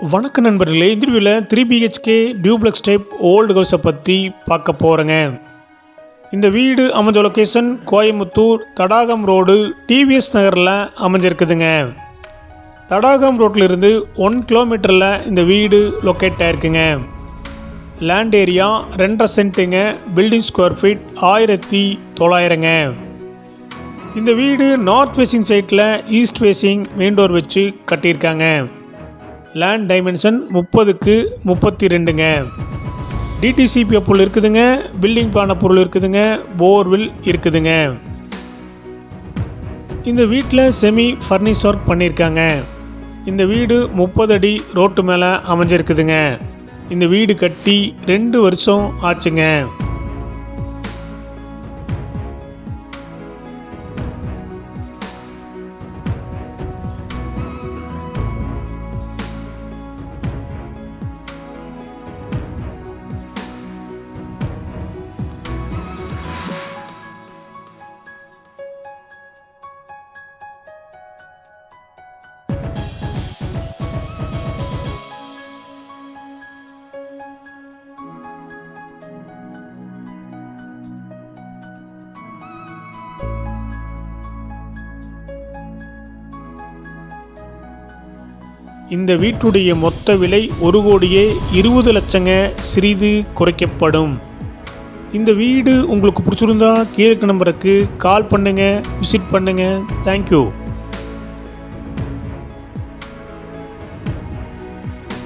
வணக்க நண்பர்களே, இந்த வீடியோவில் 3BHK டியூப்ளெக்ஸ் டைப் ஓல்டு ஹவுஸை பற்றி பார்க்க போகிறேங்க. இந்த வீடு அமைஞ்ச location Coimbatore Thadagam road TVS நகரில் அமைஞ்சிருக்குதுங்க. தடாகம் ரோட்டிலிருந்து 1 கிலோமீட்டரில் இந்த வீடு லொக்கேட் ஆகிருக்குங்க. லேண்ட் ஏரியா 2.5 சென்ட்டுங்க. பில்டிங் ஸ்கொயர் ஃபீட் 1900ங்க. இந்த வீடு நார்த் ஃபேஸிங் சைட்டில் ஈஸ்ட் ஃபேஸிங் மெயின் டோர் வச்சு கட்டியிருக்காங்க. லேண்ட் டைமென்ஷன் 30க்கு 32ங்க. டிடிசிபி அப்ரூவல் இருக்குதுங்க. பில்டிங் பிளான் அப்ரூவல் இருக்குதுங்க. போர்வில் இருக்குதுங்க. இந்த வீட்டில் செமி ஃபர்னிஷ் ஒர்க் பண்ணியிருக்காங்க. இந்த வீடு 30 அடி ரோட்டு மேலே அமைஞ்சிருக்குதுங்க. இந்த வீடு கட்டி 2 வருஷம் ஆச்சுங்க. இந்த வீட்டுடைய மொத்த விலை 1,20 லட்சங்க. சிறிது குறைக்கப்படும். இந்த வீடு உங்களுக்கு பிடிச்சிருந்தா கீழே நம்பருக்கு கால் பண்ணுங்கள், விசிட் பண்ணுங்கள். தேங்க்யூ.